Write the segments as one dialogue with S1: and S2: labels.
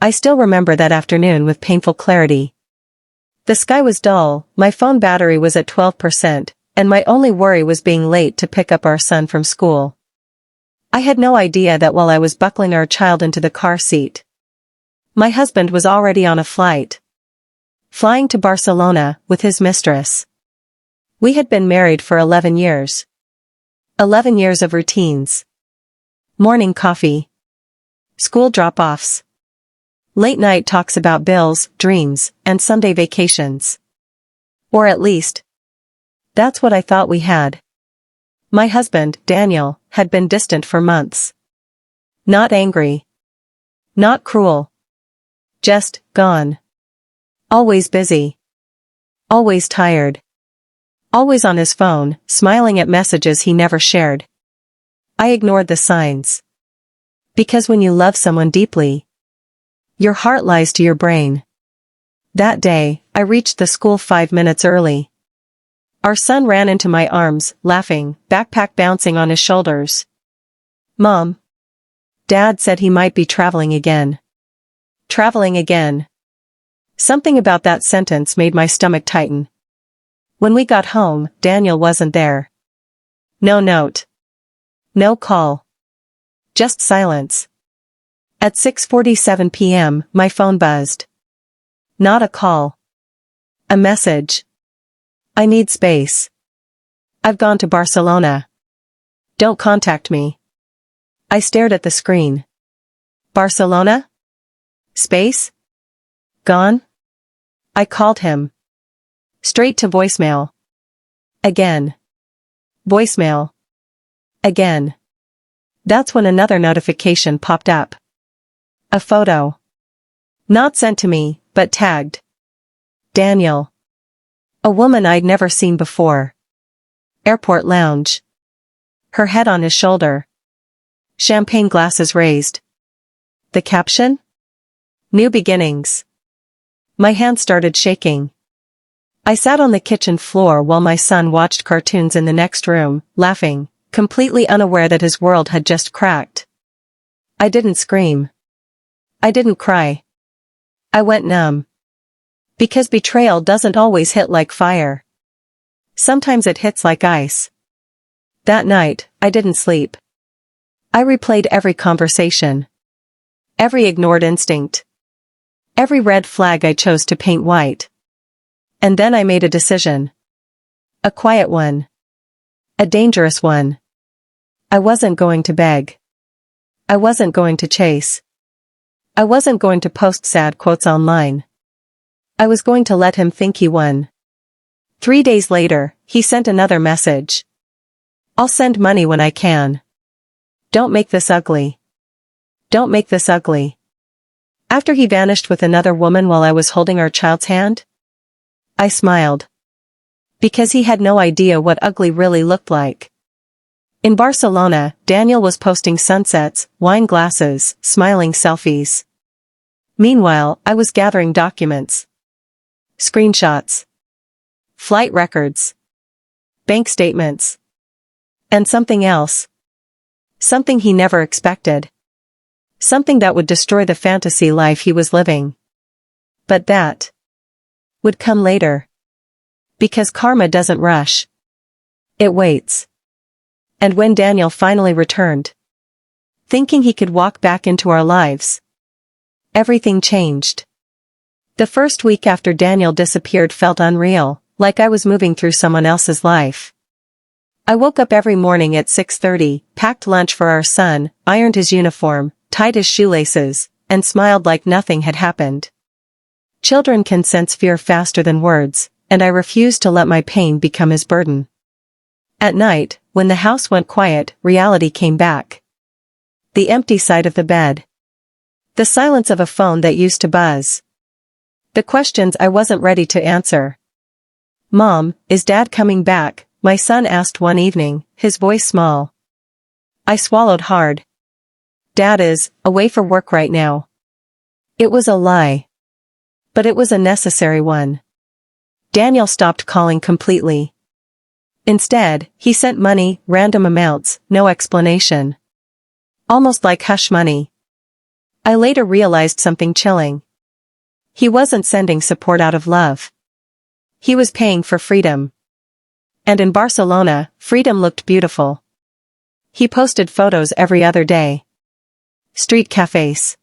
S1: I still remember that afternoon with painful clarity. The sky was dull, my phone battery was at 12%, and my only worry was being late to pick up our son from school. I had no idea that while I was buckling our child into the car seat, my husband was already on a flight, flying to Barcelona with his mistress. We had been married for 11 years. 11 years of routines. Morning coffee. School drop-offs. Late night talks about bills, dreams, and Sunday vacations. Or at least, that's what I thought we had. My husband, Daniel, had been distant for months. Not angry. Not cruel. Just gone. Always busy. Always tired. Always on his phone, smiling at messages he never shared. I ignored the signs. Because when you love someone deeply, your heart lies to your brain. That day, I reached the school 5 minutes early. Our son ran into my arms, laughing, backpack bouncing on his shoulders. Mom. Dad said he might be traveling again. Traveling again. Something about that sentence made my stomach tighten. When we got home, Daniel wasn't there. No note. No call. Just silence. At 6:47 p.m., my phone buzzed. Not a call. A message. I need space. I've gone to Barcelona. Don't contact me. I stared at the screen. Barcelona? Space? Gone? I called him. Straight to voicemail. Again. Voicemail. Again. That's when another notification popped up. A photo. Not sent to me, but tagged. Daniel. A woman I'd never seen before. Airport lounge. Her head on his shoulder. Champagne glasses raised. The caption? New beginnings. My hand started shaking. I sat on the kitchen floor while my son watched cartoons in the next room, laughing, completely unaware that his world had just cracked. I didn't scream. I didn't cry. I went numb. Because betrayal doesn't always hit like fire. Sometimes it hits like ice. That night, I didn't sleep. I replayed every conversation. Every ignored instinct. Every red flag I chose to paint white. And then I made a decision. A quiet one. A dangerous one. I wasn't going to beg. I wasn't going to chase. I wasn't going to post sad quotes online. I was going to let him think he won. 3 days later, he sent another message. I'll send money when I can. Don't make this ugly. Don't make this ugly. After he vanished with another woman while I was holding our child's hand, I smiled. Because he had no idea what ugly really looked like. In Barcelona, Daniel was posting sunsets, wine glasses, smiling selfies. Meanwhile, I was gathering documents. Screenshots. Flight records. Bank statements. And something else. Something he never expected. Something that would destroy the fantasy life he was living. But that would come later. Because karma doesn't rush. It waits. And when Daniel finally returned, thinking he could walk back into our lives, everything changed. The first week after Daniel disappeared felt unreal, like I was moving through someone else's life. I woke up every morning at 6:30, packed lunch for our son, ironed his uniform, tied his shoelaces, and smiled like nothing had happened. Children can sense fear faster than words, and I refused to let my pain become his burden. At night, when the house went quiet, reality came back. The empty side of the bed. The silence of a phone that used to buzz. The questions I wasn't ready to answer. Mom, is Dad coming back? My son asked one evening, his voice small. I swallowed hard. Dad is away for work right now. It was a lie. But it was a necessary one. Daniel stopped calling completely. Instead, he sent money, random amounts, no explanation. Almost like hush money. I later realized something chilling. He wasn't sending support out of love. He was paying for freedom. And in Barcelona, freedom looked beautiful. He posted photos every other day. Street cafes.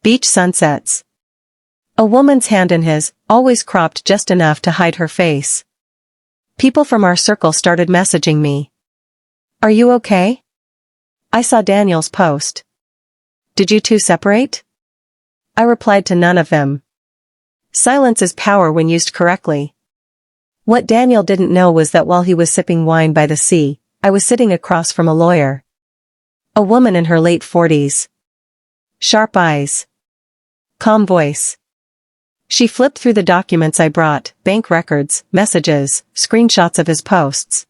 S1: Beach sunsets. A woman's hand in his, always cropped just enough to hide her face. People from our circle started messaging me. "Are you okay?" I saw Daniel's post. "Did you two separate?" I replied to none of them. Silence is power when used correctly. What Daniel didn't know was that while he was sipping wine by the sea, I was sitting across from a lawyer. A woman in her late 40s. Sharp eyes. Calm voice. She flipped through the documents I brought, bank records, messages, screenshots of his posts.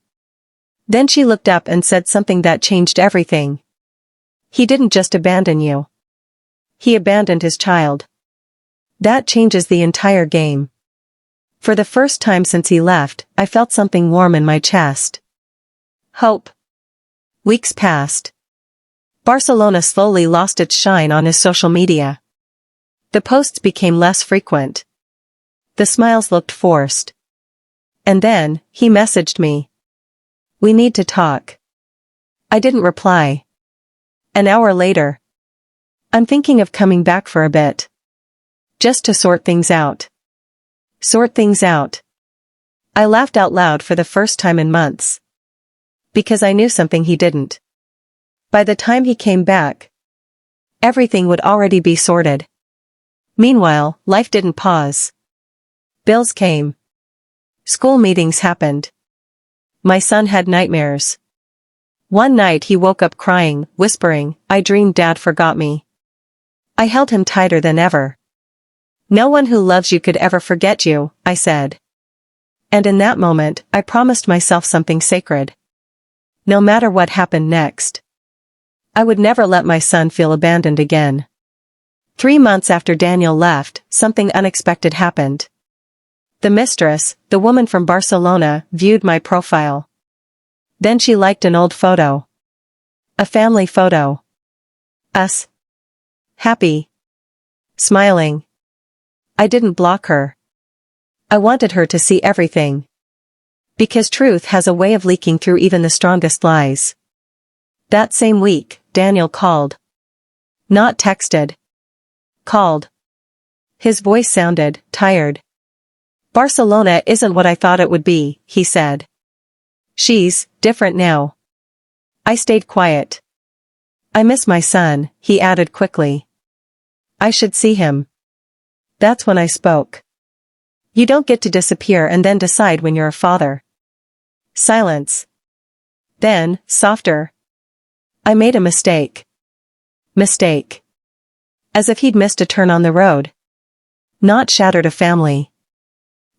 S1: Then she looked up and said something that changed everything. "He didn't just abandon you. He abandoned his child." That changes the entire game. For the first time since he left, I felt something warm in my chest. Hope. Weeks passed. Barcelona slowly lost its shine on his social media. The posts became less frequent. The smiles looked forced. And then, he messaged me. "We need to talk." I didn't reply. An hour later. "I'm thinking of coming back for a bit. Just to sort things out." Sort things out. I laughed out loud for the first time in months. Because I knew something he didn't. By the time he came back, everything would already be sorted. Meanwhile, life didn't pause. Bills came. School meetings happened. My son had nightmares. One night he woke up crying, whispering, "I dreamed Dad forgot me." I held him tighter than ever. "No one who loves you could ever forget you," I said. And in that moment, I promised myself something sacred. No matter what happened next, I would never let my son feel abandoned again. 3 months after Daniel left, something unexpected happened. The mistress, the woman from Barcelona, viewed my profile. Then she liked an old photo. A family photo. Us. Happy. Smiling. I didn't block her. I wanted her to see everything. Because truth has a way of leaking through even the strongest lies. That same week, Daniel called. Not texted. Called. His voice sounded tired. "Barcelona isn't what I thought it would be," he said. "She's different now." I stayed quiet. "I miss my son," he added quickly. "I should see him." That's when I spoke. "You don't get to disappear and then decide when you're a father." Silence. Then, softer. "I made a mistake." Mistake. As if he'd missed a turn on the road. Not shattered a family.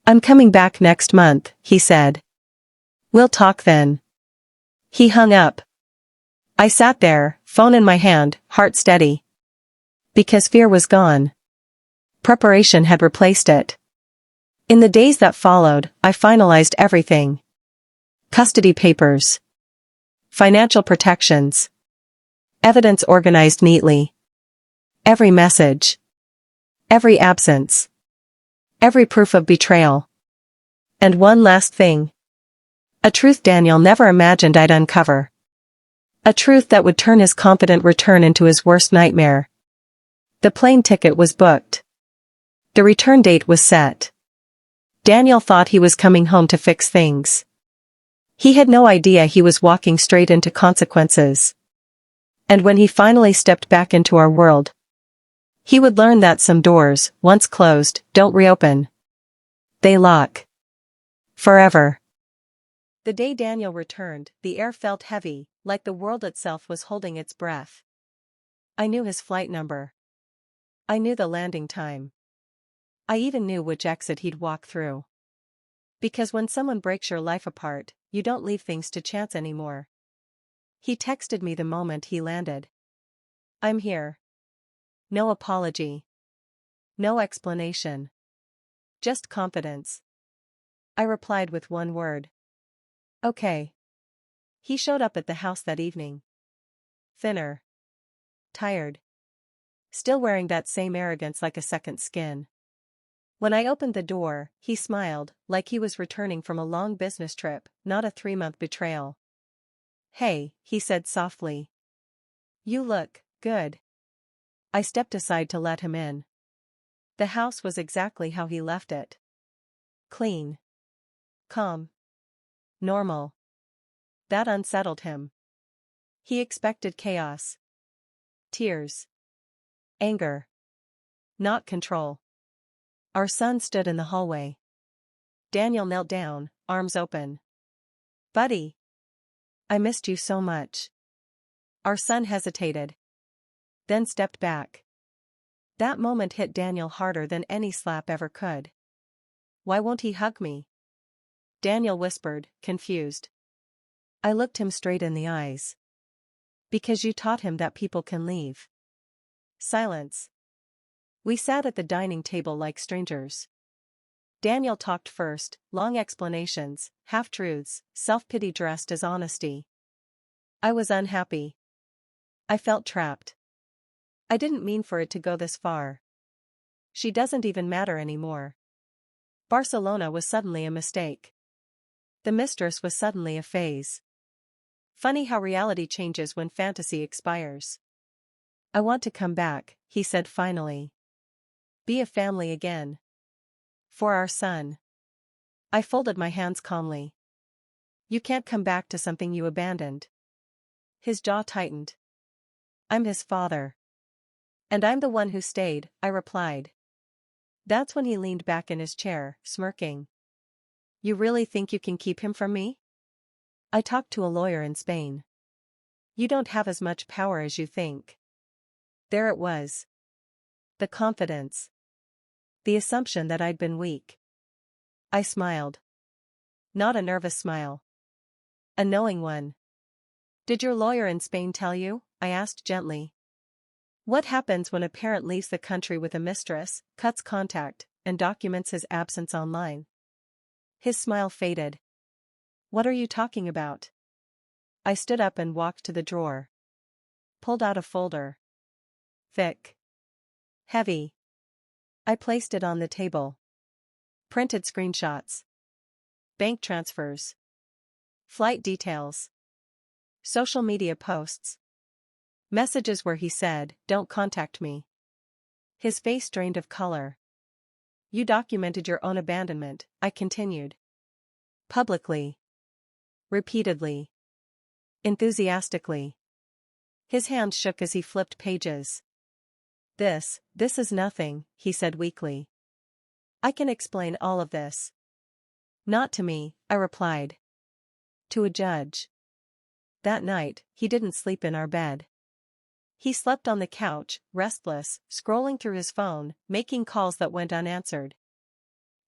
S1: "I'm coming back next month," he said. "We'll talk then." He hung up. I sat there, phone in my hand, heart steady. Because fear was gone. Preparation had replaced it. In the days that followed, I finalized everything. Custody papers. Financial protections. Evidence organized neatly. Every message. Every absence. Every proof of betrayal. And one last thing. A truth Daniel never imagined I'd uncover. A truth that would turn his confident return into his worst nightmare. The plane ticket was booked. The return date was set. Daniel thought he was coming home to fix things. He had no idea he was walking straight into consequences. And when he finally stepped back into our world, he would learn that some doors, once closed, don't reopen. They lock. Forever. The day Daniel returned, the air felt heavy, like the world itself was holding its breath. I knew his flight number. I knew the landing time. I even knew which exit he'd walk through. Because when someone breaks your life apart, you don't leave things to chance anymore. He texted me the moment he landed. "I'm here." No apology. No explanation. Just confidence. I replied with one word. "Okay." He showed up at the house that evening. Thinner. Tired. still wearing that same arrogance like a second skin. When I opened the door, he smiled, like he was returning from a long business trip, not a 3-month betrayal. "Hey," he said softly. "You look good." I stepped aside to let him in. The house was exactly how he left it. Clean. Calm. Normal. That unsettled him. He expected chaos. Tears. Anger. Not control. Our son stood in the hallway. Daniel knelt down, arms open. "Buddy. I missed you so much." Our son hesitated. Then stepped back. That moment hit Daniel harder than any slap ever could. "Why won't he hug me?" Daniel whispered, confused. I looked him straight in the eyes. "Because you taught him that people can leave." Silence. We sat at the dining table like strangers. Daniel talked first, long explanations, half-truths, self-pity dressed as honesty. I was unhappy. I felt trapped. "I didn't mean for it to go this far. She doesn't even matter anymore." Barcelona was suddenly a mistake. The Mistress was suddenly a phase. Funny how reality changes when fantasy expires. "I want to come back," he said finally. "Be a family again. For our son." I folded my hands calmly. "You can't come back to something you abandoned." His jaw tightened. "I'm his father." "And I'm the one who stayed," I replied. That's when he leaned back in his chair, smirking. "You really think you can keep him from me?" "I talked to a lawyer in Spain." "You don't have as much power as you think." There it was. The confidence. The assumption that I'd been weak. I smiled. Not a nervous smile. A knowing one. "Did your lawyer in Spain tell you?" I asked gently. "What happens when a parent leaves the country with a mistress, cuts contact, and documents his absence online?" His smile faded. "What are you talking about?" I stood up and walked to the drawer. Pulled out a folder. Thick. Heavy. I placed it on the table. Printed screenshots. Bank transfers. Flight details. Social media posts. Messages where he said, "Don't contact me." His face drained of color. "You documented your own abandonment," I continued. "Publicly. Repeatedly. Enthusiastically." His hand shook as he flipped pages. This is nothing," he said weakly. "I can explain all of this." "Not to me," I replied. "To a judge." That night, he didn't sleep in our bed. He slept on the couch, restless, scrolling through his phone, making calls that went unanswered.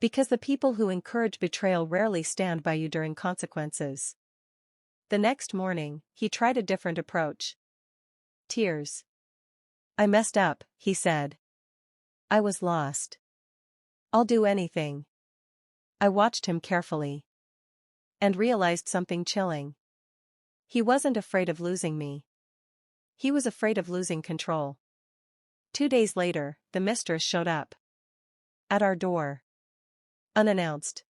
S1: Because the people who encourage betrayal rarely stand by you during consequences. The next morning, he tried a different approach. Tears. "I messed up," he said. "I was lost. I'll do anything." I watched him carefully. And realized something chilling. He wasn't afraid of losing me. He was afraid of losing control. 2 days later, the Mistress showed up. At our door. Unannounced.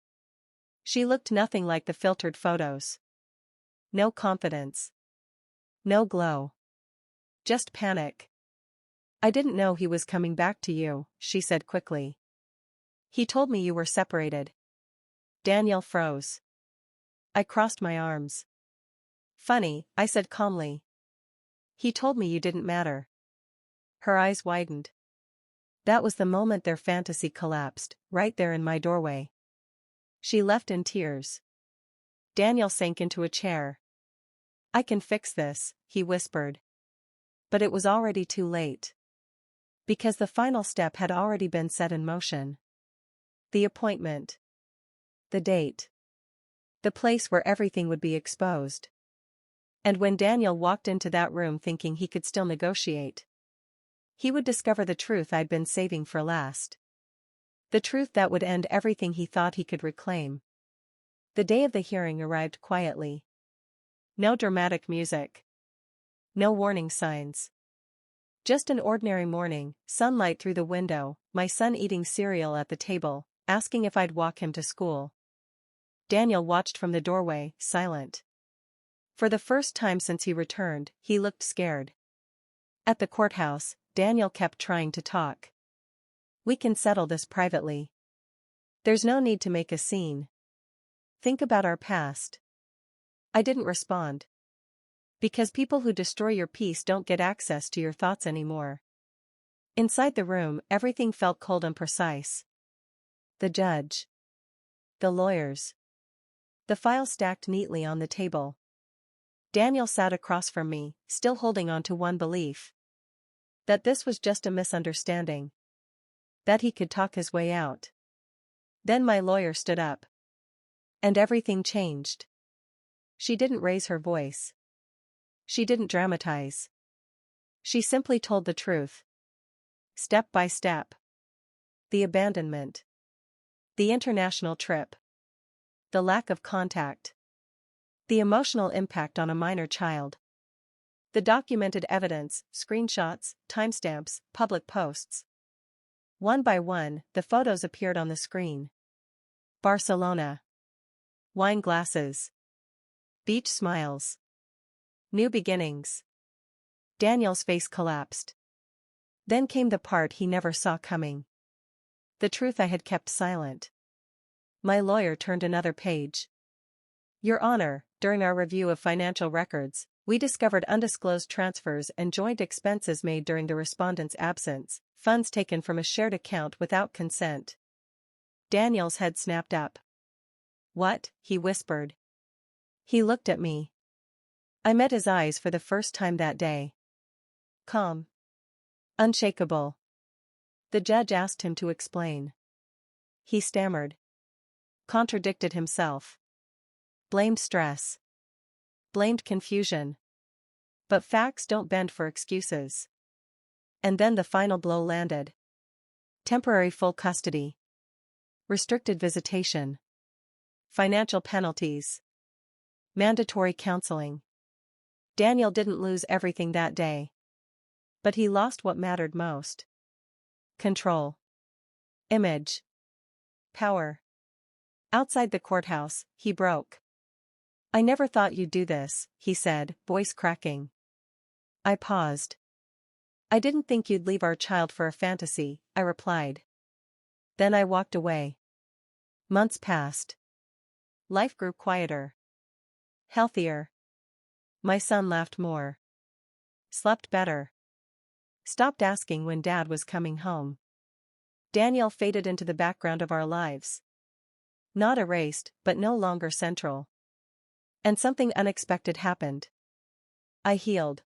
S1: She looked nothing like the filtered photos. No confidence. No glow. Just panic. "I didn't know he was coming back to you," she said quickly. "He told me you were separated." Daniel froze. I crossed my arms. "Funny," I said calmly. "He told me you didn't matter." Her eyes widened. That was the moment their fantasy collapsed, right there in my doorway. She left in tears. Daniel sank into a chair. "I can fix this," he whispered. But it was already too late. Because the final step had already been set in motion. The appointment. The date. The place where everything would be exposed. And when Daniel walked into that room thinking he could still negotiate, he would discover the truth I'd been saving for last. The truth that would end everything he thought he could reclaim. The day of the hearing arrived quietly. No dramatic music. No warning signs. Just an ordinary morning, sunlight through the window, my son eating cereal at the table, asking if I'd walk him to school. Daniel watched from the doorway, silent. For the first time since he returned, he looked scared. At the courthouse, Daniel kept trying to talk. "We can settle this privately. There's no need to make a scene. Think about our past." I didn't respond. Because people who destroy your peace don't get access to your thoughts anymore. Inside the room, everything felt cold and precise. The judge. The lawyers. The file stacked neatly on the table. Daniel sat across from me, still holding on to one belief. That this was just a misunderstanding. That he could talk his way out. Then my lawyer stood up. And everything changed. She didn't raise her voice. She didn't dramatize. She simply told the truth. Step by step. The abandonment. The international trip. The lack of contact. The emotional impact on a minor child. The documented evidence, screenshots, timestamps, public posts. One by one, the photos appeared on the screen. Barcelona. Wine glasses. Beach smiles. New beginnings. Daniel's face collapsed. Then came the part he never saw coming. The truth I had kept silent. My lawyer turned another page. "Your Honor, during our review of financial records, we discovered undisclosed transfers and joint expenses made during the respondent's absence, funds taken from a shared account without consent." Daniel's head snapped up. "What?" he whispered. He looked at me. I met his eyes for the first time that day. Calm. Unshakable. The judge asked him to explain. He stammered. Contradicted himself. Blamed stress. Blamed confusion. But facts don't bend for excuses. And then the final blow landed. Temporary full custody. Restricted visitation. Financial penalties. Mandatory counseling. Daniel didn't lose everything that day. But he lost what mattered most. Control. Image. Power. Outside the courthouse, he broke. "I never thought you'd do this," he said, voice cracking. I paused. "I didn't think you'd leave our child for a fantasy," I replied. Then I walked away. Months passed. Life grew quieter. Healthier. My son laughed more. Slept better. Stopped asking when Dad was coming home. Daniel faded into the background of our lives. Not erased, but no longer central. And something unexpected happened. I healed.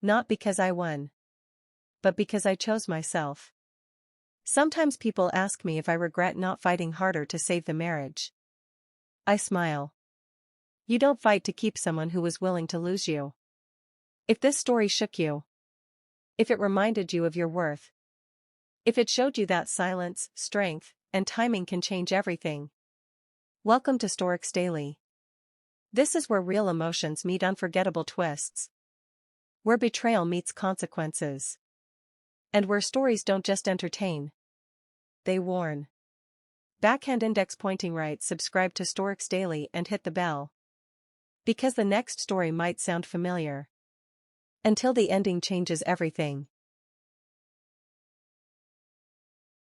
S1: Not because I won. But because I chose myself. Sometimes people ask me if I regret not fighting harder to save the marriage. I smile. You don't fight to keep someone who was willing to lose you. If this story shook you, if it reminded you of your worth, if it showed you that silence, strength, and timing can change everything, welcome to Storks Daily. This is where real emotions meet unforgettable twists. Where betrayal meets consequences. And where stories don't just entertain. They warn. Backhand index pointing right. Subscribe to Storks Daily and hit the bell. Because the next story might sound familiar. Until the ending changes everything.